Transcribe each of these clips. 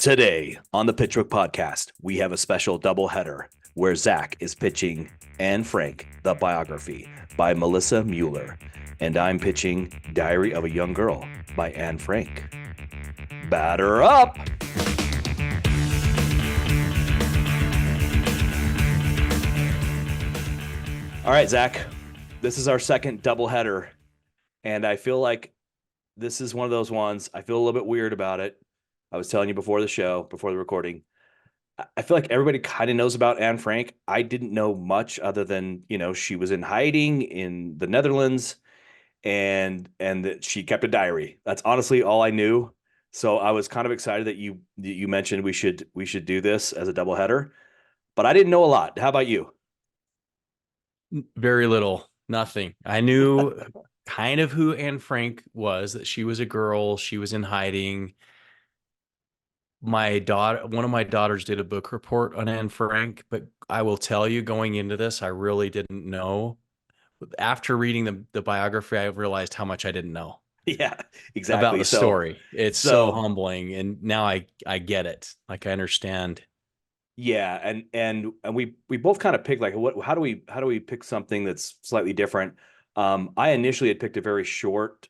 Today on the Pitchbook podcast, we have a special doubleheader where Zach is pitching Anne Frank, the biography by Melissa Mueller, and I'm pitching Diary of a Young Girl by Anne Frank. Batter up! All right, Zach, this is our second doubleheader, and I feel like this is one of those ones. I feel a little bit weird about it. I was telling you before the show, before the recording. I feel like everybody kind of knows about Anne Frank. I didn't know much other than, she was in hiding in the Netherlands and that she kept a diary. That's honestly all I knew. So I was kind of excited that you mentioned we should do this as a doubleheader, but I didn't know a lot. How about you? Very little, nothing. I knew kind of who Anne Frank was, that she was a girl, she was in hiding. One of my daughters did a book report on Anne Frank, but I will tell you, going into this, I really didn't know. After reading the biography, I realized how much I didn't know Yeah, about exactly. the So story. It's so so humbling, and now I get it. Like, I understand. yeah, and we both kind of picked like how do we pick something that's slightly different. I initially had picked a very short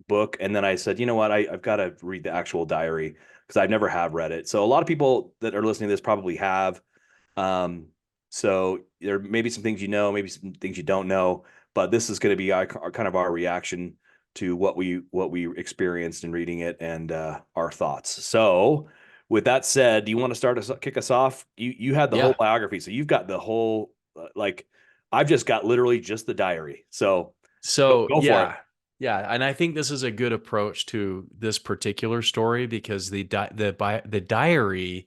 book, and then I said, you know what, I've got to read the actual diary because I've never have read it. So a lot of people that are listening to this probably have. Um, so there may be some things maybe some things you don't know, but this is going to be our kind of our reaction to what we experienced in reading it and our thoughts. So with that said, do you want to kick us off? You had the whole Yeah. biography, so you've got the whole like I've just got literally just the diary. So So go for it. yeah, yeah, and I think this is a good approach to this particular story because the diary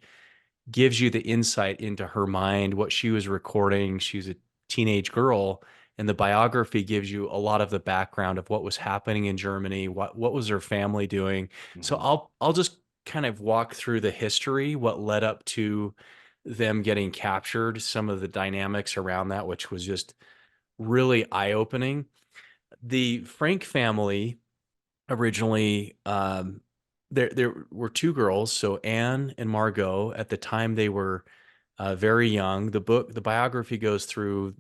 gives you the insight into her mind, what she was recording. She was a teenage girl, and the biography gives you a lot of the background of what was happening in Germany, what was her family doing. So Mhm. I'll just kind of walk through the history, what led up to them getting captured, some of the dynamics around that, which was just really eye-opening. The Frank family originally, there were two girls, so Anne and Margot. At the time, they were very young. The biography goes through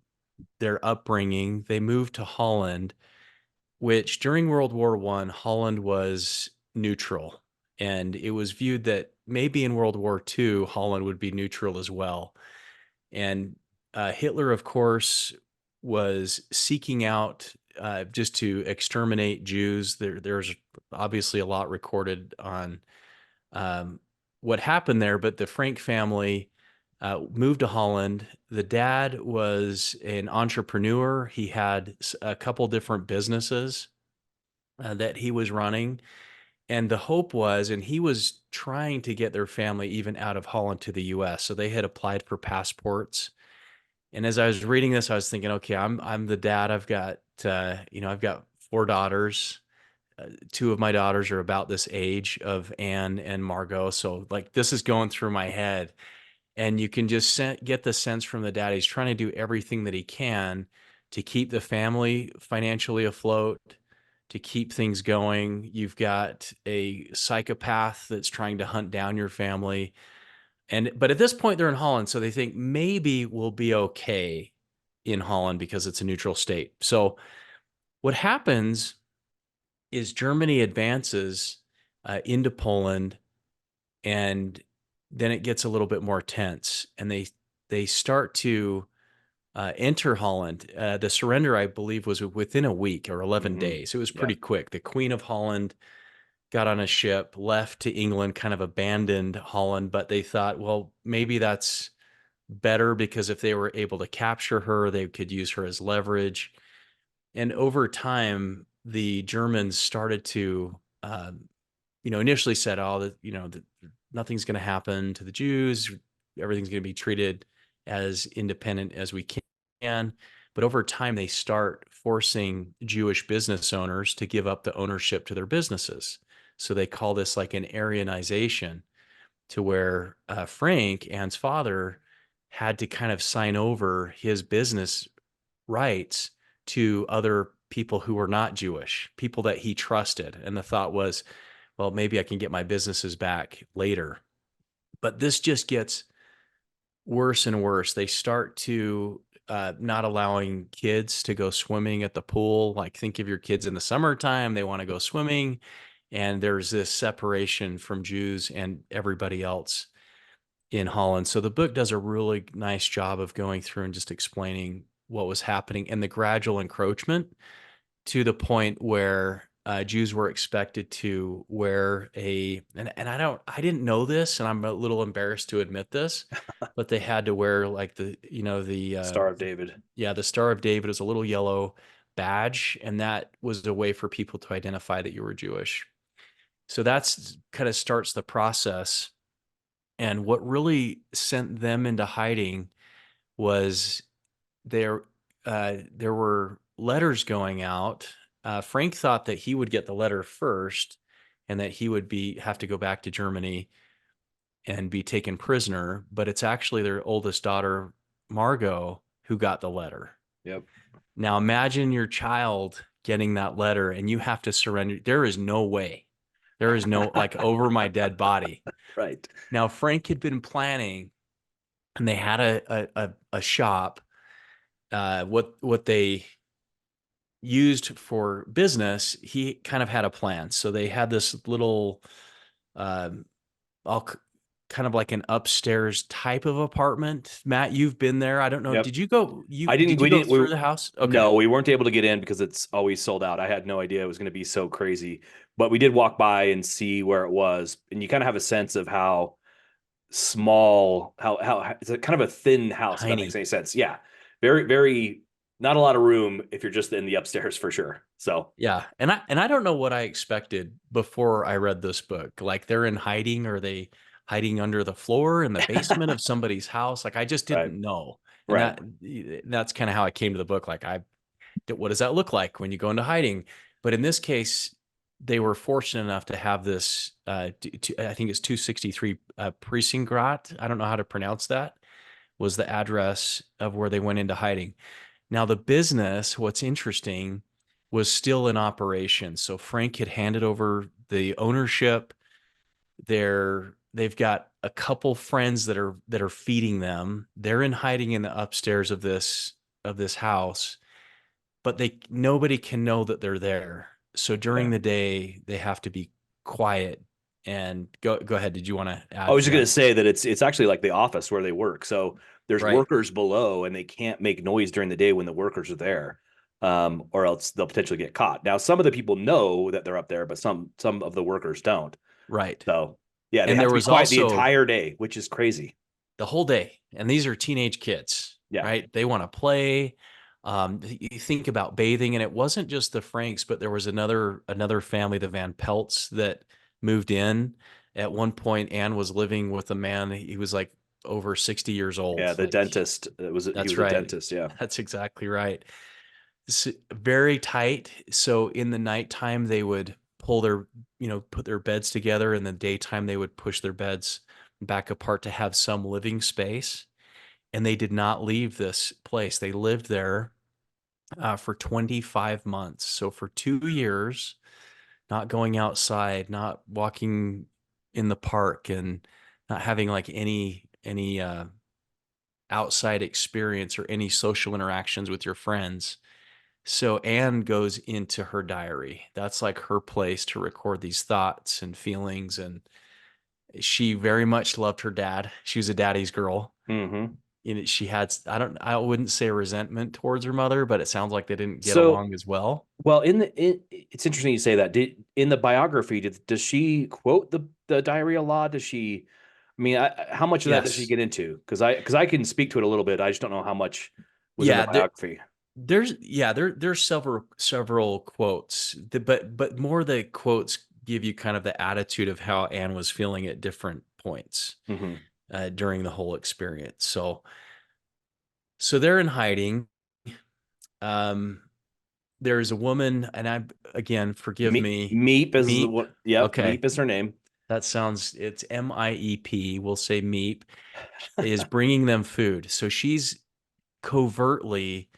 their upbringing. They moved to Holland, which during World War One, Holland was neutral, and it was viewed that maybe in World War Two, Holland would be neutral as well. And Hitler, of course, was seeking out just to exterminate Jews. There's obviously a lot recorded on um, what happened there, but the Frank family moved to Holland. The dad was an entrepreneur. He had a couple different businesses that he was running. And the hope was, and he was trying to get their family even out of Holland to the US. So they had applied for passports. And as I was reading this, I was thinking, okay, I'm the dad. I've got four daughters. Two of my daughters are about this age of Anne and Margot. So like this is going through my head, and you can just get the sense from the dad he's trying to do everything that he can to keep the family financially afloat, to keep things going. You've got a psychopath that's trying to hunt down your family, but at this point they're in Holland, so they think maybe we'll be okay in Holland because it's a neutral state. So what happens is Germany advances into Poland, and then it gets a little bit more tense, and they start to enter Holland. The surrender, I believe, was within a week or 11 Mhm. days. It was Yeah. pretty quick. The Queen of Holland got on a ship, left to England, kind of abandoned Holland, but they thought, well, maybe that's better because if they were able to capture her, they could use her as leverage. And over time, the Germans started to, initially said, "Oh, that nothing's going to happen to the Jews. Everything's going to be treated as independent as we can." But over time, they start forcing Jewish business owners to give up the ownership to their businesses. So they call this like an Aryanization, to where Frank, Anne's father, had to kind of sign over his business rights to other people who were not Jewish, people that he trusted. And the thought was, well, maybe I can get my businesses back later. But this just gets worse and worse. They start to not allowing kids to go swimming at the pool. Like, think of your kids in the summertime, they want to go swimming. And there's this separation from Jews and everybody else in Holland. So the book does a really nice job of going through and just explaining what was happening and the gradual encroachment to the point where Jews were expected to wear and I didn't know this, and I'm a little embarrassed to admit this, but they had to wear like Star of David. yeah, the Star of David is a little yellow badge, and that was a way for people to identify that you were Jewish. So that's kind of starts the process. And what really sent them into hiding was there there were letters going out. Frank thought that he would get the letter first and that he would be have to go back to Germany and be taken prisoner, but it's actually their oldest daughter, Margot, who got the letter. Yep. Now imagine your child getting that letter and you have to surrender. There is no way. There is no like over my dead body. Right. Now Frank had been planning, and they had a shop. What they used for business, he kind of had a plan. So they had this little, um, all kind of like an upstairs type of apartment. Matt, you've been there. I don't know. Yep. Did you go? I didn't, Did you we go didn't, through the house? Okay. no, we weren't able to get in because it's always sold out. I had no idea it was going to be so crazy, but we did walk by and see where it was. And you kind of have a sense of how small, how it's a kind of a thin house, if that makes Tiny. any sense. Yeah. Very, very, not a lot of room if you're just in the upstairs for sure. So, Yeah. And I don't know what I expected before I read this book. Like, they're in hiding, or they hiding under the floor in the basement of somebody's house. Like, I just right. didn't know. And Right. that's kind of how I came to the book. Like, what does that look like when you go into hiding? But in this case, they were fortunate enough to have this, I think it's 263 Precinct. I don't know how to pronounce that, was the address of where they went into hiding. Now, the business, what's interesting, was still in operation. So Frank had handed over the ownership. They've got a couple friends that are feeding them. They're in hiding in the upstairs of this house, but nobody can know that they're there. So during Okay. the day, they have to be quiet. And go ahead. Did you want to I add was to just going that? to say that it's actually like the office where they work. So there's Right. workers below and they can't make noise during the day when the workers are there. Or else they'll potentially get caught. Now, some of the people know that they're up there, but some of the workers don't. Right. So yeah, they And have there to be was quiet the also entire day, which is crazy. the whole day. And these are teenage kids, Yeah. right? They want to play. You think about bathing, and it wasn't just the Franks, but there was another family, the Van Pelts, that moved in. At one point, Anne was living with a man. He was like over 60 years Yeah, old. the Like, dentist, he that's was a right. dentist, yeah. That's exactly right. Very tight. So in the nighttime, they would put their beds together. In the daytime, they would push their beds back apart to have some living space. And they did not leave this place. They lived there for 25 months. So for 2 years, not going outside, not walking in the park, and not having like any outside experience or any social interactions with your friends. So Anne goes into her diary. That's like her place to record these thoughts and feelings. And she very much loved her dad. She was a daddy's girl. Hmm. She had, I wouldn't say resentment towards her mother, but it sounds like they didn't get So, along as well. well, it's interesting you say that. In the biography, does she quote the diary a lot? Does she? I mean, how much of that does she Yes. get into? Because I can speak to it a little bit. I just don't know how much was in the Yeah. biography. There's several quotes, but more the quotes give you kind of the attitude of how Anne was feeling at different points Hmm. during the whole experience. So they're in hiding. Um, there's a woman, and again, forgive me, Meep is the Meep. one. Yep, Okay, Meep is her name. it's Miep. We'll say Meep is bringing them food. So she's covertly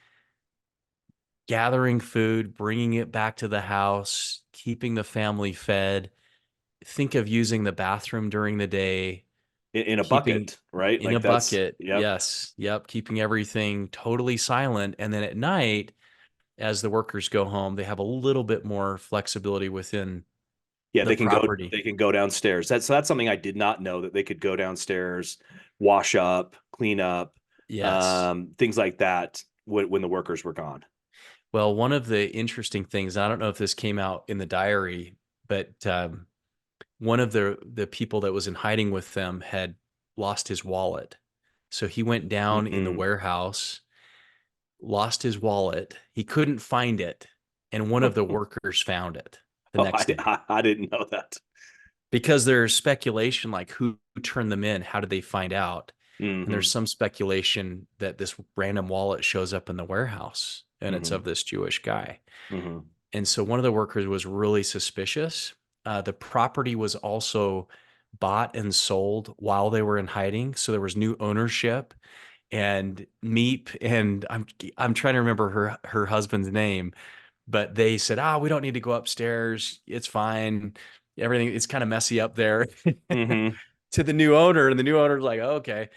gathering food, bringing it back to the house, keeping the family fed. Think of using the bathroom during the day. in a keeping bucket, right? in a Like that's, bucket. yep. Yes. Yep. Keeping everything totally silent. And then at night, as the workers go home, they have a little bit more flexibility within Yeah, the property. they can go downstairs. That's something I did not know, that they could go downstairs, wash up, clean up, Yes. things like that when the workers were gone. Well, one of the interesting things, I don't know if this came out in the diary, but one of the people that was in hiding with them had lost his wallet. So he went down in the Mm-hmm. warehouse, lost his wallet. He couldn't find it, and one of the workers found it the Oh, next day. I didn't know that. Because there's speculation like who turned them in, how did they find out? And there's Mm-hmm. some speculation that this random wallet shows up in the warehouse and it's Mm-hmm. of this Jewish guy. Mm-hmm. And so one of the workers was really suspicious. The property was also bought and sold while they were in hiding. So there was new ownership, and Meep, and I'm trying to remember her husband's name, but they said, "Ah, we don't need to go upstairs. It's fine. Everything, it's kind of messy up there." Mm-hmm. To the new owner, and the new owner's like, oh, "Okay."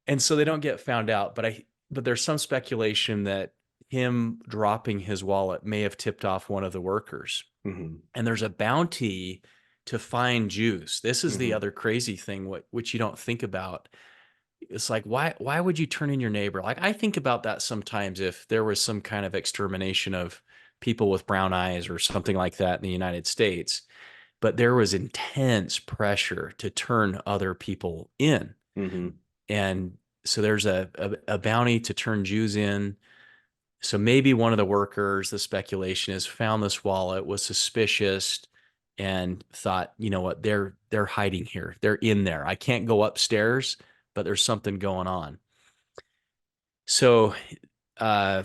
And so they don't get found out, but there's some speculation that him dropping his wallet may have tipped off one of the workers. Mm-hmm. And there's a bounty to find Jews. This is the Mm-hmm. other crazy thing, which you don't think about. It's like, why would you turn in your neighbor? Like, I think about that sometimes, if there was some kind of extermination of people with brown eyes or something like that in the United States, but there was intense pressure to turn other people in. Mm-hmm. And so there's a bounty to turn Jews in. So maybe one of the workers, the speculation is, found this wallet, was suspicious, and thought, you know what, they're hiding here. They're in there. I can't go upstairs, but there's something going on. So uh,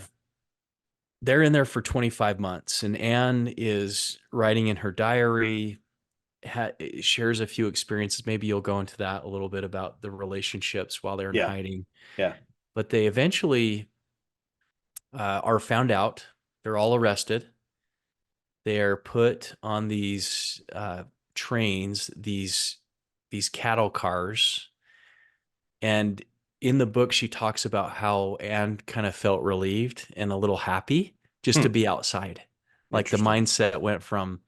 they're in there for 25 months, and Anne is writing in her diary, shares a few experiences. Maybe you'll go into that a little bit about the relationships while they're in Yeah. hiding. Yeah. But they eventually are found out. They're all arrested. They're put on these trains, these cattle cars. And in the book, she talks about how Anne kind of felt relieved and a little happy just to Hmm. be outside. Like the Interesting. mindset went from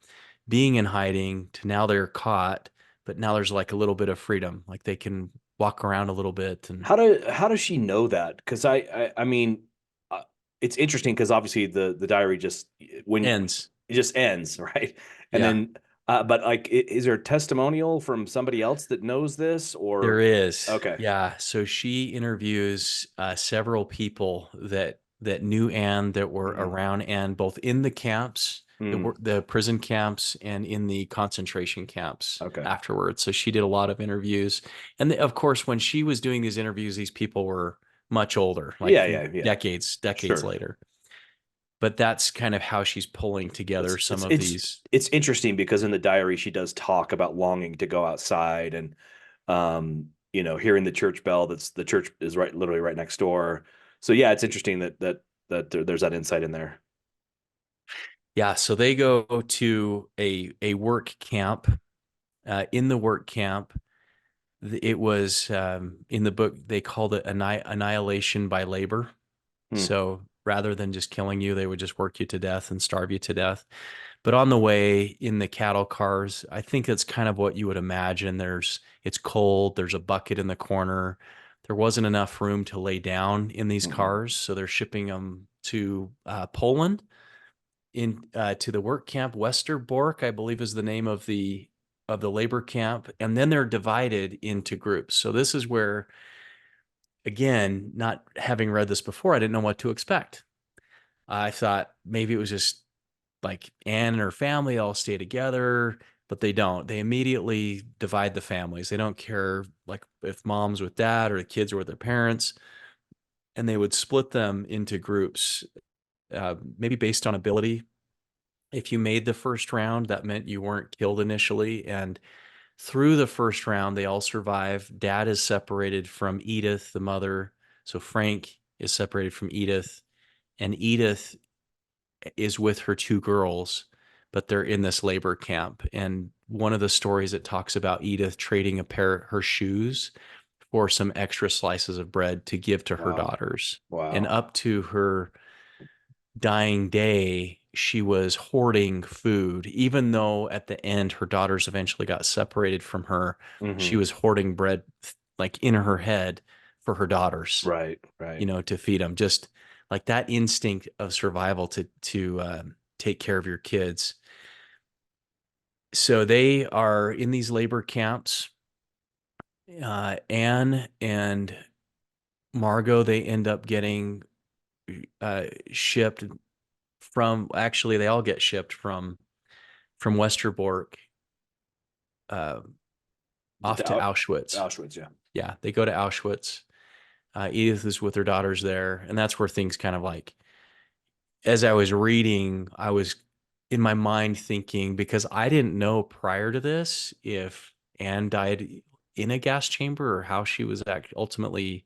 being in hiding to now they're caught, but now there's like a little bit of freedom. Like they can walk around a little bit and How does she know that? Because I mean, uh, it's interesting because obviously the diary just when ends. it just ends, right? And Yeah. then, but like, is there a testimonial from somebody else that knows this, There or is, okay? yeah. So she interviews several people that knew Anne, that were Mm-hmm. around Anne, both in the camps, Mm, the prison camps, and in the concentration camps okay. afterwards. So she did a lot of interviews, and of course, when she was doing these interviews, these people were much older, like Yeah, yeah, yeah. decades Sure. later. But that's kind of how she's pulling together It's some it's of it's these. it's interesting because in the diary she does talk about longing to go outside and hearing the church bell. That's the church is right, literally right next door. So yeah, it's interesting that there's that insight in there. Yeah, so they go to a work camp. In the work camp, it was in the book they called it annihilation by labor. Hmm. So rather than just killing you, they would just work you to death and starve you to death. But on the way in the cattle cars, I think it's kind of what you would imagine. It's cold. There's a bucket in the corner. There wasn't enough room to lay down in these Mhm. cars, so they're shipping them to Poland, in to the work camp. Westerbork, I believe, is the name of the labor camp, and then they're divided into groups. So this is where, again, not having read this before, I didn't know what to expect. I thought maybe it was just like Anne and her family all stay together, but they don't. They immediately divide the families. They don't care like if mom's with dad or the kids are with their parents, and they would split them into groups, maybe based on ability. If you made the first round, that meant you weren't killed initially. And through the first round, they all survive. Dad is separated from Edith, the mother. So Frank is separated from Edith, and Edith is with her two girls, but they're in this labor camp. And one of the stories, it talks about Edith trading a pair of her shoes for some extra slices of bread to give to her Wow. daughters. And Wow. up to her dying day, she was hoarding food, even though at the end her daughters eventually got separated from her. She Hmm. was hoarding bread like in her head for her daughters, Right. Right. to feed them. Just like that instinct of survival to take care of your kids. So they are in these labor camps. Anne and Margot, they end up getting shipped from. Actually, they all get shipped from Westerbork uh, off to To Auschwitz. Auschwitz. Yeah. Yeah, they go to Auschwitz. Edith is with her daughters there, and that's where things kind of like, as I was reading, I was in my mind thinking, because I didn't know prior to this if Anne died in a gas chamber or how she was ultimately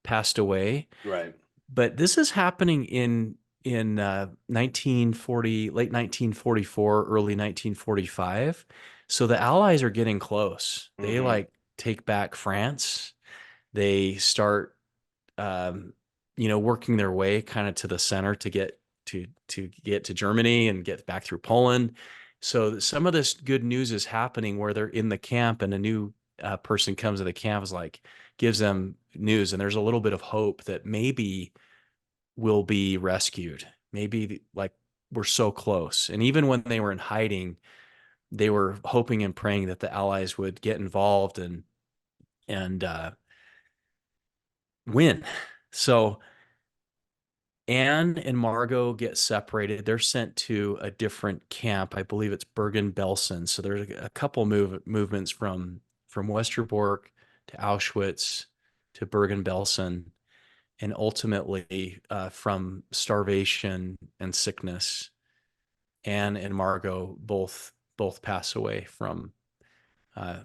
passed away. Right. But this is happening in 1940, late 1944, early 1945. So the Allies are getting close. They Hmm. like take back France. They start working their way kind of to the center to get to Germany and get back through Poland. So some of this good news is happening where they're in the camp, and a new person comes to the camp, is like, gives them news, and there's a little bit of hope that maybe we'll be rescued. Maybe like we're so close. And even when they were in hiding, they were hoping and praying that the Allies would get involved and win. So Anne and Margot get separated. They're sent to a different camp. I believe it's Bergen-Belsen. So there's a couple movements from Westerbork to Auschwitz to Bergen-Belsen, and ultimately from starvation and sickness. Anne and Margot both pass away from uh,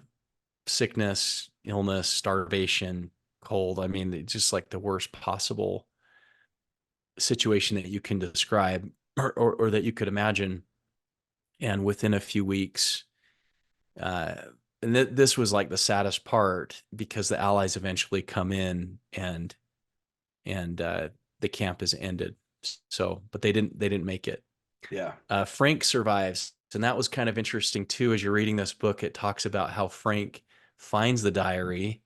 sickness, illness, starvation, cold. I mean, it's just like the worst possible situation that you can describe, or that you could imagine. And within a few weeks, uh, and this was like the saddest part, because the Allies eventually come in and the camp is ended. So, but they didn't make it. Yeah. Frank survives, and that was kind of interesting too. As you're reading this book, it talks about how Frank finds the diary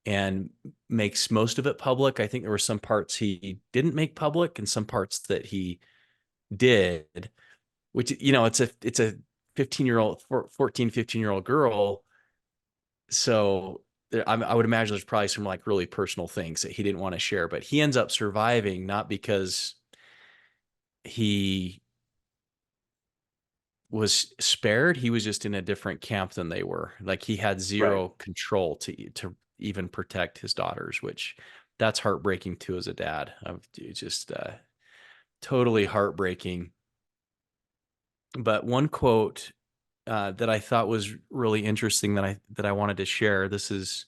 and makes most of it public. I think there were some parts he didn't make public and some parts that he did, which, it's a 15-year-old, 14, 15-year-old girl. So I would imagine there's probably some like really personal things that he didn't want to share, but he ends up surviving, not because he was spared. He was just in a different camp than they were. Like he had Right. zero control to even protect his daughters, which that's heartbreaking too as a dad. It's just totally heartbreaking. But one quote that I thought was really interesting that I wanted to share. This is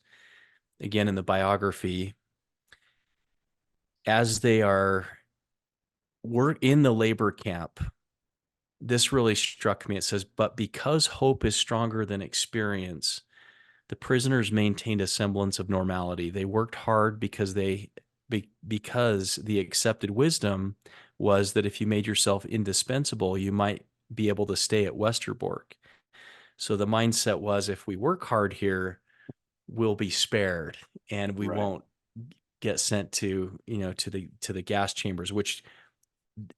again in the biography. As they were in the labor camp, this really struck me. It says, "But because hope is stronger than experience, the prisoners maintained a semblance of normality. They worked hard because the accepted wisdom was that if you made yourself indispensable, you might be able to stay at Westerbork. So the mindset was, if we work hard here, we'll be spared and we Right. won't get sent to the gas chambers," which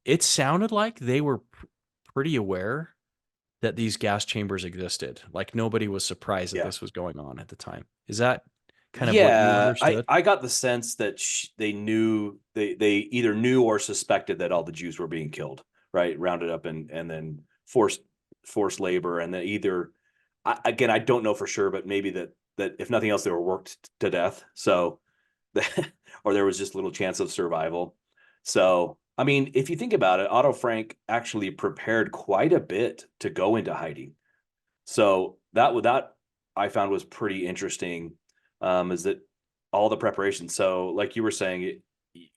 it sounded like they were pretty aware that these gas chambers existed. Like nobody was surprised that Yeah. this was going on at the time. Is that kind of what you Yeah, I understood? I got the sense that they knew, they either knew or suspected that all the Jews were being killed, right? Rounded up and then forced labor, and then either, again, I don't know for sure, but maybe that if nothing else, they were worked to death. So or there was just little chance of survival. So I mean, if you think about it, Otto Frank actually prepared quite a bit to go into hiding. So that I found was pretty interesting, is that all the preparation. So like you were saying,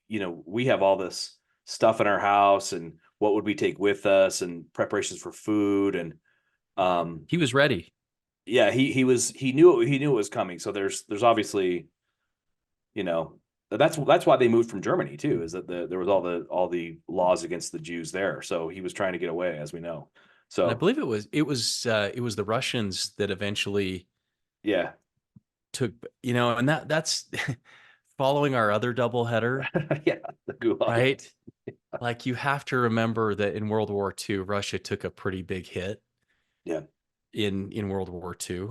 we have all this stuff in our house, and what would we take with us and preparations for food. And um, He was ready. yeah, he knew it was coming. So there's obviously, you know, that's why they moved from Germany too, is that there was all the laws against the Jews there. So he was trying to get away, as we know. And I So believe it was the Russians that eventually yeah. took, and that's following our other doubleheader, Yeah, the gulag. right? Like you have to remember that in World War II, Russia took a pretty big hit Yeah. in World War II.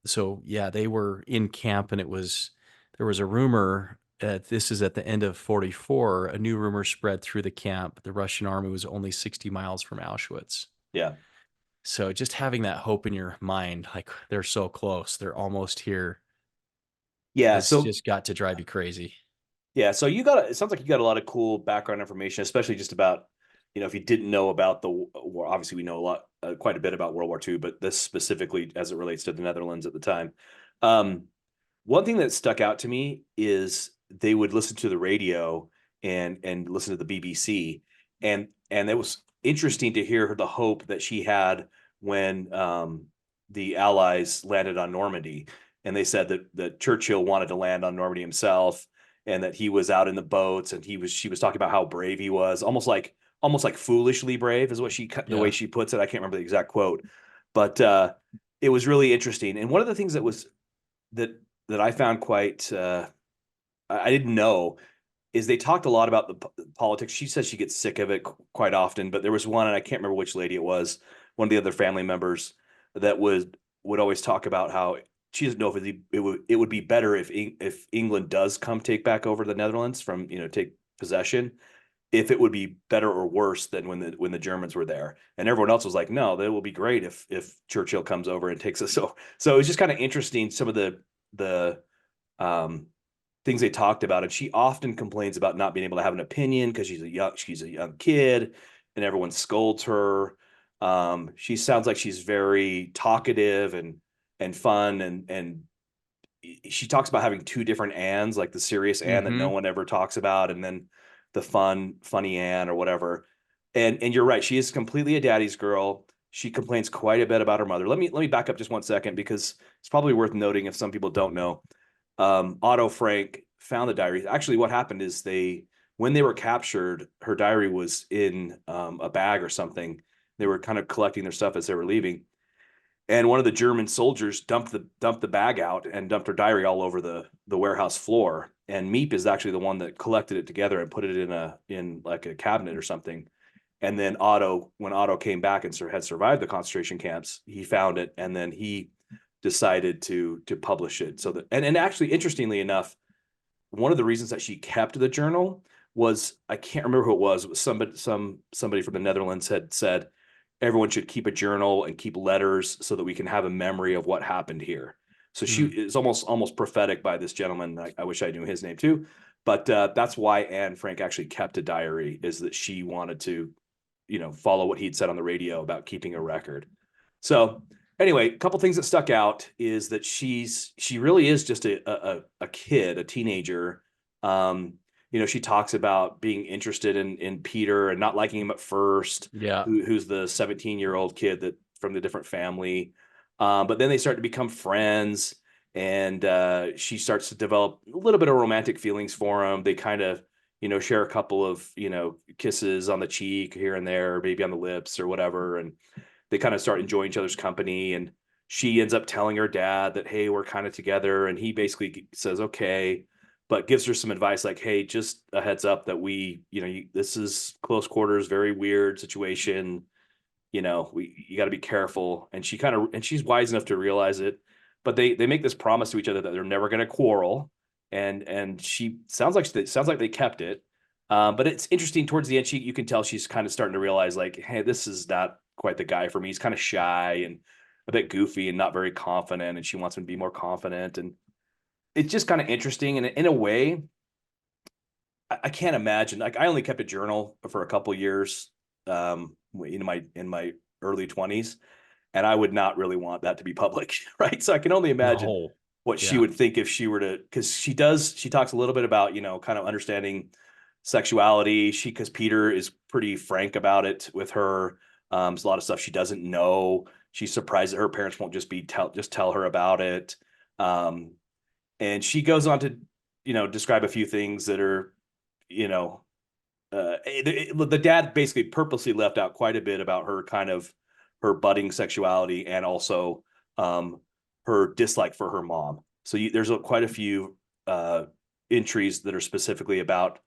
So yeah, they were in camp, and there was a rumor. This is at the end of 44. A new rumor spread through the camp. The Russian army was only 60 miles from Auschwitz. Yeah. So just having that hope in your mind, like they're so close, they're almost here, Yeah. has So just got to drive you crazy. yeah, so it sounds like you got a lot of cool background information, especially just about, if you didn't know about the war. Obviously we know quite a bit about World War II, but this specifically as it relates to the Netherlands at the time. Um, One thing that stuck out to me is they would listen to the radio and listen to the BBC, and it was interesting to hear the hope that she had when the Allies landed on Normandy, and they said that Churchill wanted to land on Normandy himself, and that he was out in the boats, and she was talking about how brave he was, almost like foolishly brave is what the way Yeah. she puts it. I can't remember the exact quote, but it was really interesting. And one of the things that that I found quite I didn't know is they talked a lot about the politics. She says she gets sick of it quite often, but there was one, and I can't remember which lady it was, one of the other family members that would always talk about how she doesn't know if it would be better if England does come take back over the Netherlands from, take possession, if it would be better or worse than when the Germans were there. And everyone else was like, no, that will be great if Churchill comes over and takes us. So it's just kind of interesting, some of the um things they talked about. And she often complains about not being able to have an opinion because she's a young kid, and everyone scolds her. She sounds like she's very talkative and fun, and she talks about having two different Anns, like the serious Ann that no Mm-hmm. one ever talks about, and then the funny Ann or whatever. And you're right, she is completely a daddy's girl. She complains quite a bit about her mother. Let me back up just 1 second, because it's probably worth noting if some people don't know. Otto Frank found the diary. Actually, what happened is when they were captured, her diary was in a bag or something. They were kind of collecting their stuff as they were leaving, and one of the German soldiers dumped the bag out and dumped her diary all over the warehouse floor. And Meep is actually the one that collected it together and put it in like a cabinet or something. And then when Otto came back and had survived the concentration camps, he found it, and then he decided to publish it. So that and actually, interestingly enough, one of the reasons that she kept the journal was, I can't remember who it was. It was somebody from the Netherlands had said everyone should keep a journal and keep letters so that we can have a memory of what happened here. So she Mm. is almost prophetic by this gentleman. I wish I knew his name too, but that's why Anne Frank actually kept a diary, is that she wanted to, follow what he'd said on the radio about keeping a record. So anyway, a couple things that stuck out is that she really is just a kid, a teenager. Um, she talks about being interested in Peter and not liking him at first, Yeah. who's the 17-year-old kid that from the different family. But then they start to become friends, and she starts to develop a little bit of romantic feelings for him. They kind of, share a couple of, kisses on the cheek here and there, maybe on the lips or whatever. And they kind of start enjoying each other's company. And she ends up telling her dad that, hey, we're kind of together. And he basically says, okay, but gives her some advice like, hey, just a heads up that this is close quarters, very weird situation. You got to be careful. And she's wise enough to realize it, but they make this promise to each other that they're never going to quarrel. And she sounds like they kept it. But it's interesting towards the end, you can tell she's kind of starting to realize like, hey, this is not quite the guy for me. He's kind of shy and a bit goofy and not very confident. And she wants him to be more confident. And it's just kind of interesting. And in a way, I can't imagine. Like, I only kept a journal for a couple years, in my early 20s, and I would not really want that to be public, right? So I can only imagine No. what she Yeah. would think if she were to, because she talks a little bit about, kind of understanding sexuality. Because Peter is pretty frank about it with her. There's a lot of stuff she doesn't know. She's surprised that her parents won't just tell her about it. Um, and she goes on to, describe a few things that are, you know, the dad basically purposely left out quite a bit about her kind of her budding sexuality and also um, her dislike for her mom. So there's quite a few uh, entries that are specifically about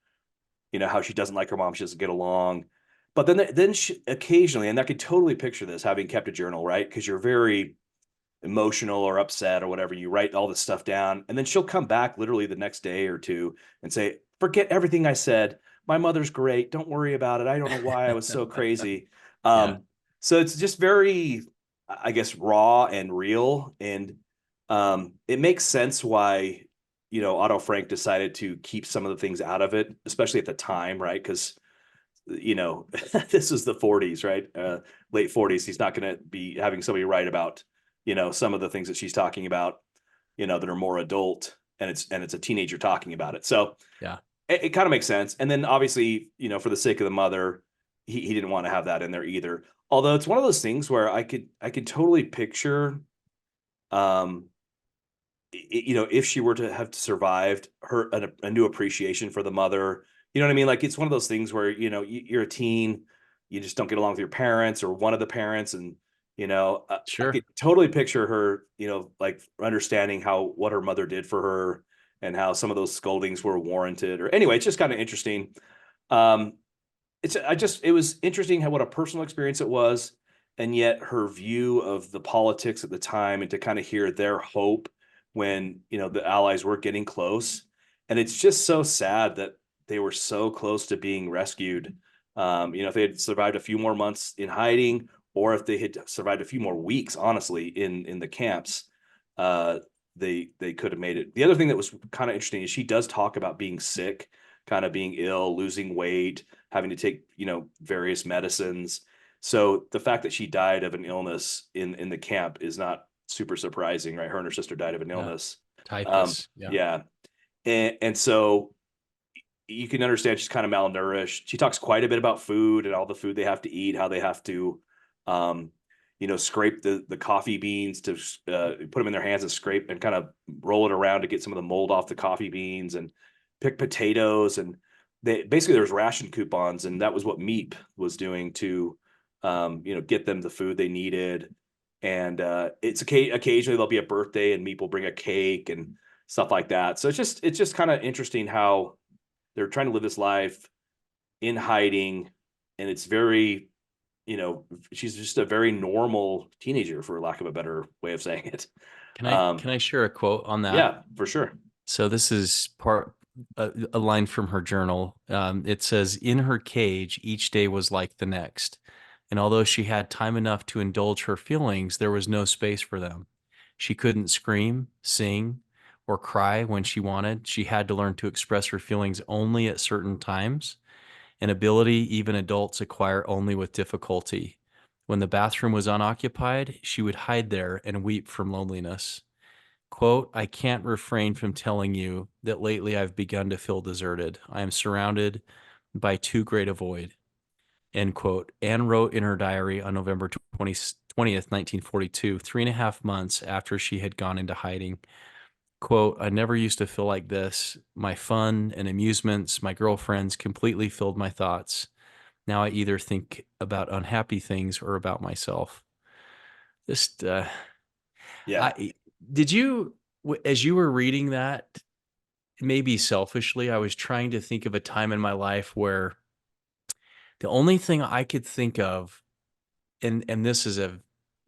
how she doesn't like her mom, she doesn't get along. But then she, occasionally, and I could totally picture this having kept a journal, right? Because you're very emotional or upset or whatever, you write all this stuff down, and then she'll come back literally the next day or two and say, "Forget everything I said. My mother's great. Don't worry about it. I don't know why I was so crazy." Yeah. Um, so it's just very, I guess, raw and real, and it makes sense why Otto Frank decided to keep some of the things out of it, especially at the time, right? Because this is the 40s, right? Late 40s. He's not going to be having somebody write about, some of the things that she's talking about, that are more adult, and it's a teenager talking about it. So Yeah. it kind of makes sense. And then obviously, for the sake of the mother, he didn't want to have that in there either. Although it's one of those things where I could totally picture, um, if she were to have survived a new appreciation for the mother, you know what I mean? Like it's one of those things where, you're a teen, you just don't get along with your parents or one of the parents. And, I Sure. could totally picture her, like understanding what her mother did for her and how some of those scoldings were warranted or anyway, it's just kind of interesting. Um, it was interesting what a personal experience it was, and yet her view of the politics at the time, and to kind of hear their hope when the Allies were getting close, and it's just so sad that they were so close to being rescued. If they had survived a few more months in hiding, or if they had survived a few more weeks, honestly, in the camps, uh, they could have made it. The other thing that was kind of interesting is she does talk about being sick, kind of being ill, losing weight, having to take, various medicines. So the fact that she died of an illness in the camp is not super surprising, right? Her and her sister died of an Yeah. illness. Typhus. Yeah. Yeah. And so you can understand she's kind of malnourished. She talks quite a bit about food and all the food they have to eat, how they have to, um, scrape the coffee beans to put them in their hands and scrape and kind of roll it around to get some of the mold off the coffee beans, and pick potatoes. And they basically, there was ration coupons, and that was what Meep was doing to, get them the food they needed. And it's occasionally there'll be a birthday and Meep will bring a cake and stuff like that. So it's just kind of interesting how they're trying to live this life in hiding, and it's very, she's just a very normal teenager, for lack of a better way of saying it. Can I share a quote on that? Yeah, for sure. So this is a line from her journal. It says, "In her cage, each day was like the next. And although she had time enough to indulge her feelings, there was no space for them. She couldn't scream, sing, or cry when she wanted. She had to learn to express her feelings only at certain times, an ability even adults acquire only with difficulty. When the bathroom was unoccupied, she would hide there and weep from loneliness. Quote, I can't refrain from telling you that lately I've begun to feel deserted. I am surrounded by too great a void." End quote. Anne wrote in her diary on November 20th, 1942, 3.5 months after she had gone into hiding. Quote, I never used to feel like this. My fun and amusements, my girlfriends completely filled my thoughts. Now I either think about unhappy things or about myself. Just, Yeah. I did you, as you were reading that, maybe selfishly, I was trying to think of a time in my life where the only thing I could think of, and this is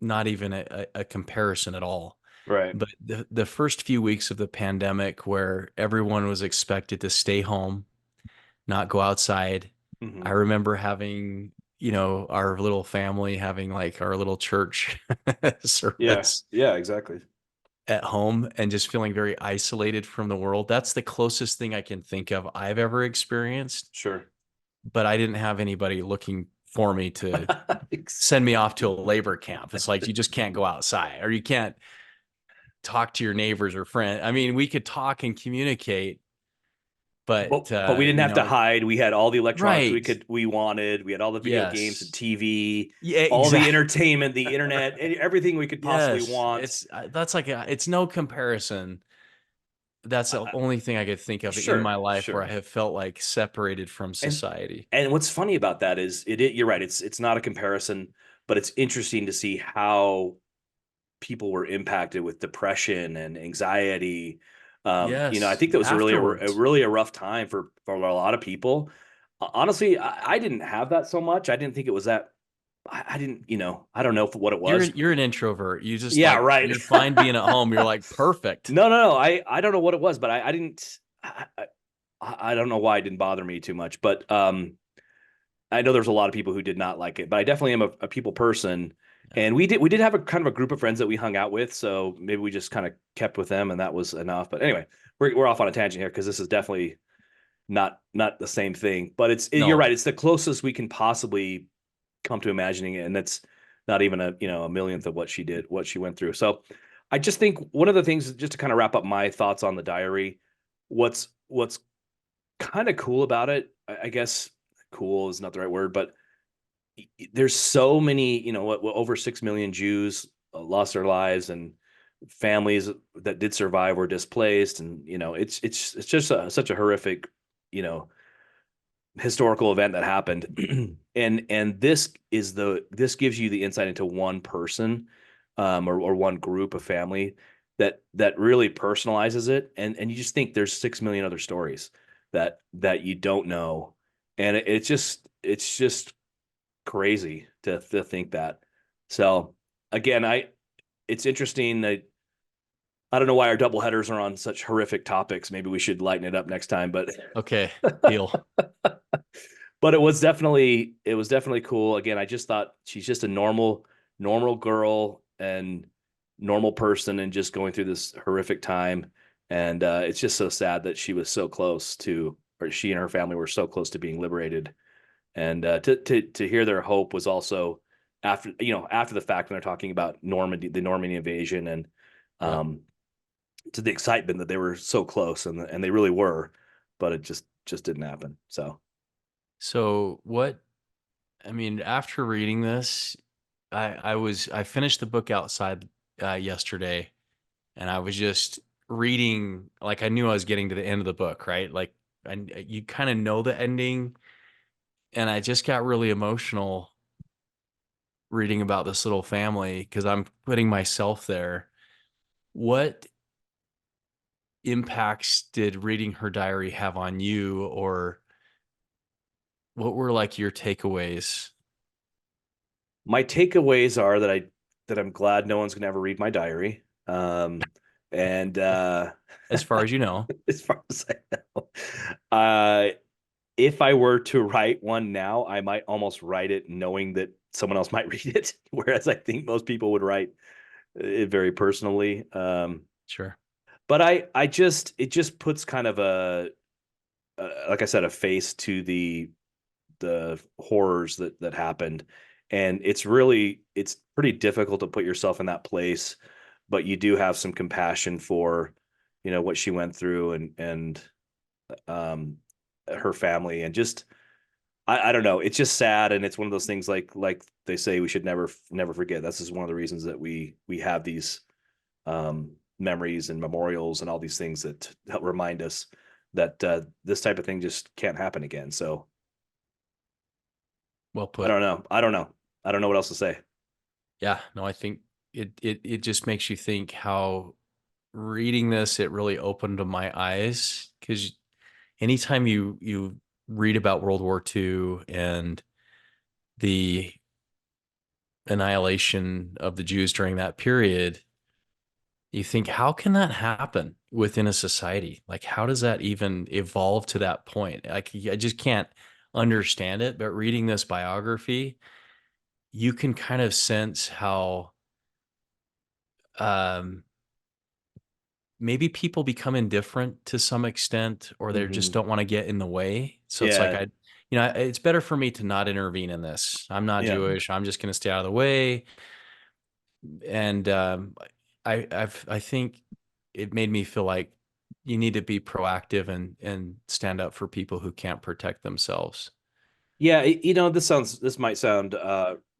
not even a comparison at all, Right. but the first few weeks of the pandemic where everyone was expected to stay home, not go outside. I Hmm. remember having, our little family having like our little church Yeah. service Yeah, exactly. at home and just feeling very isolated from the world. That's the closest thing I can think of I've ever experienced, Sure. but I didn't have anybody looking for me to send me off to a labor camp. It's like you just can't go outside or you can't talk to your neighbors or friends. I mean, we could talk and communicate, but we didn't have to hide. We had all the electronics right. we wanted. We had all the video games and Yes. TV, Yeah, all the exactly. entertainment, the internet, everything we could possibly Yes. want. It's that's like it's no comparison. That's the Uh, only thing I could think of in my sure, life where I sure. have felt like separated from And society. and what's funny about that is you're right. It's not a comparison, but it's interesting to see how people were impacted with depression and anxiety. I Yes, think that was afterwards. really a rough time for a lot of people. Honestly, I didn't have that so much. I didn't think it was that. I didn't, I don't know what it was. You're an introvert. You just Yeah, like right. you're fine being at home. You're like perfect. No, no, no. I don't know what it was, but I didn't. I don't know why it didn't bother me too much, but I know there's a lot of people who did not like it, but I definitely am a people person. Yeah. And we did have a kind of a group of friends that we hung out with, so maybe we just kind of kept with them, and that was enough. But anyway, we're off on a tangent here because this is definitely not the same thing. But you're No, right. It's the closest we can possibly come to imagining it, and that's not even a millionth of what she did, what she went through. So I just think one of the things, just to kind of wrap up my thoughts on the diary, what's kind of cool about it, I guess cool is not the right word, but there's so many, what over 6 million Jews lost their lives, and families that did survive were displaced, and it's just such a horrific, you know, historical event that happened. And this gives you the insight into one person, or one group of family that really personalizes it, and you just think there's 6 million other stories that you don't know, and it's just crazy to think that. So again, it's interesting that I don't know why our double headers are on such horrific topics. Maybe we should lighten it up next time, but okay, deal. but it was definitely cool. Again, I just thought she's just a normal girl and normal person, and just going through this horrific time. And it's just so sad that she was so close to, or she and her family were so close to being liberated. And to hear their hope was also after the fact when they're talking about the Normandy invasion, and Yep. um, to the excitement that they were so close, and they really were, but it just didn't happen. So So what? I mean, after reading this, I finished the book outside yesterday, and I was just reading like I knew I was getting to the end of the book, right? Like, and you kind of know the ending, and I just got really emotional reading about this little family because I'm putting myself there. What impacts did reading her diary have on you, or what were like your takeaways? my takeaways are that I'm glad no one's gonna ever read my diary. And As far as you know. as far as I know, if I were to write one now, I might almost write it knowing that someone else might read it, whereas I think most people would write it very personally. Sure. But it just puts kind of like I said, a face to the horrors that happened, and it's pretty difficult to put yourself in that place, but you do have some compassion for what she went through, and um her family, and just I don't know, it's just sad, and it's one of those things, like they say we should never forget. This is one of the reasons that we have these memories and memorials and all these things that help remind us that this type of thing just can't happen again. So Well I put. don't know. I don't know what else to say. Yeah, no, I think it just makes you think how reading this, it really opened my eyes because anytime you read about World War II and the annihilation of the Jews during that period, you think, how can that happen within a society? Like, how does that even evolve to that point? Like, I just can't understand it. But reading this biography, you can kind of sense how um, maybe people become indifferent to some extent, or they just Hmm. don't want to get in the way. So it's like, Yeah. it's better for me to not intervene in this. I'm not Yeah. Jewish. I'm just going to stay out of the way. And I think it made me feel like you need to be proactive and stand up for people who can't protect themselves. Yeah, this might sound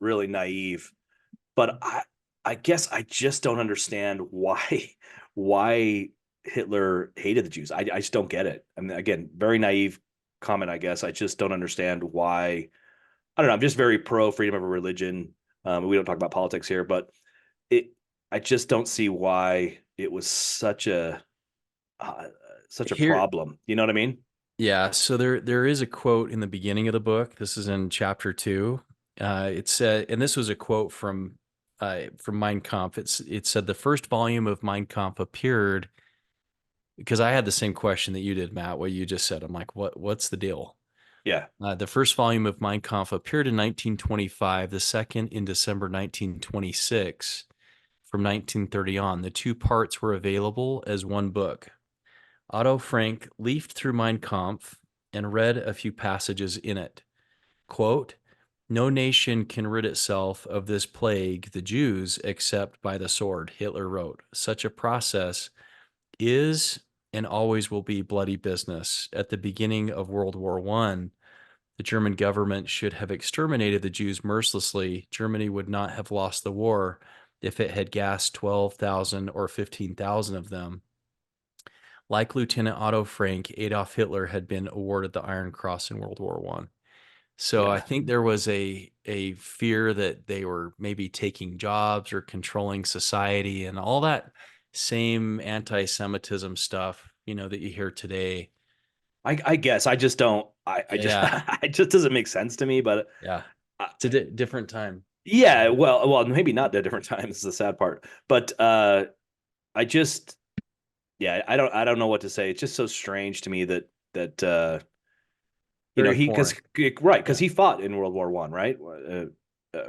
really naive, but I guess I just don't understand why why Hitler hated the Jews. I just don't get it. I mean, again, very naive comment, I guess. I just don't understand why. I don't know. I'm just very pro freedom of religion. We don't talk about politics here, but it I just don't see why it was uh, such a Here, problem. You know what I mean? yeah, so there is a quote in the beginning of the book. This is in chapter 2. It said, and this was a quote from Mein Kampf. It said the first volume of Mein Kampf appeared because I had the same question that you did, Matt. What you just said, I'm like, what's the deal? Yeah, The first volume of Mein Kampf appeared in 1925. The second in December 1926. From 1930 on, the two parts were available as one book. Otto Frank leafed through Mein Kampf and read a few passages in it. Quote, "No nation can rid itself of this plague, the Jews, except by the sword," Hitler wrote. "Such a process is and always will be bloody business. At the beginning of World War I, the German government should have exterminated the Jews mercilessly. Germany would not have lost the war if it had gassed 12,000 or 15,000 of them. Like Lieutenant Otto Frank, Adolf Hitler had been awarded the Iron Cross in World War I. So I yeah, think there was a fear that they were maybe taking jobs or controlling society and all that same anti-Semitism stuff, that you hear today. I guess I just don't. I just Yeah, it just doesn't make sense to me. But yeah. uh, It's a different time. yeah, well, maybe not at different times is the sad part. But I just yeah, I don't know what to say. It's just so strange to me that Very he foreign. because Yeah. he fought in World War One, right?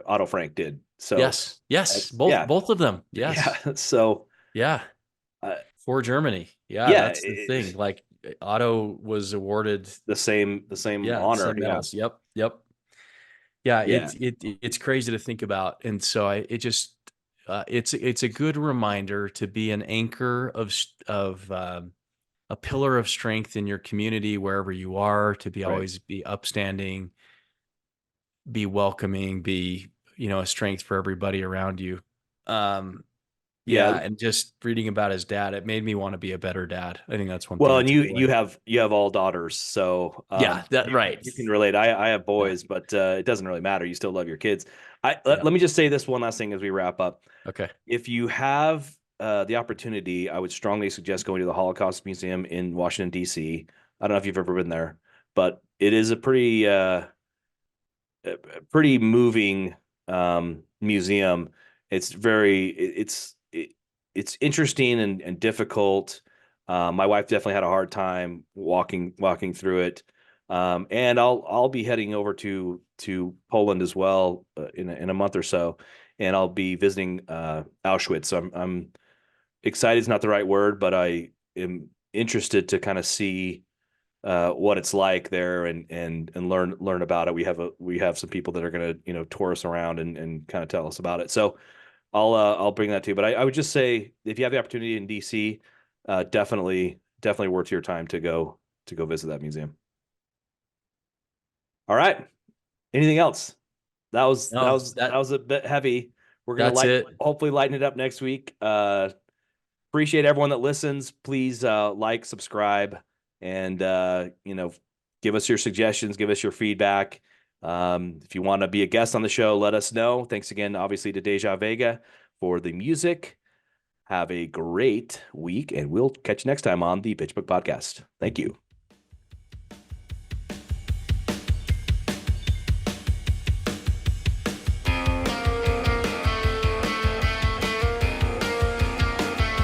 Otto Frank did. So Yes. Yes. that's Both of them. yeah. Yes. So Yeah. uh, For Germany. Yeah, yeah, that's the thing. Like Otto was awarded, the same yeah, the honor. same Yeah, medals. Yep. Yep. Yeah, yeah, it's crazy to think about. And so it just it's a good reminder to be an anchor of a pillar of strength in your community wherever you are, to be right. always be upstanding, be welcoming, be, a strength for everybody around you. Um Yeah. Yeah, and just reading about his dad, it made me want to be a better dad. I think that's one thing Well, I and took you away. have all daughters, so Yeah, that you right. you can relate. I have Yeah, boys, but it doesn't really matter. You still love your kids. Let, yeah. let me just say this one last thing as we wrap up. Okay. If you have the opportunity, I would strongly suggest going to the Holocaust Museum in Washington, D.C. I don't know if you've ever been there, but it is a pretty moving museum. It's it's interesting and difficult. My wife definitely had a hard time walking through it. And I'll be heading over to Poland as well in a month or so, and I'll be visiting Auschwitz. So I'm excited is not the right word, but I am interested to kind of see what it's like there and learn about it. We have some people that are going to tour us around and kind of tell us about it. So I'll bring that to you. But I would just say if you have the opportunity in DC, definitely worth your time to go visit that museum. All right. Anything else? That was that No, was that was a bit heavy. We're gonna that's it. hopefully lighten it up next week. Appreciate everyone that listens. Please like, subscribe, and give us your suggestions, give us your feedback. If you want to be a guest on the show, let us know. Thanks again, obviously, to Deja Vega for the music. Have a great week, and we'll catch you next time on the Pitchbook Podcast. Thank you.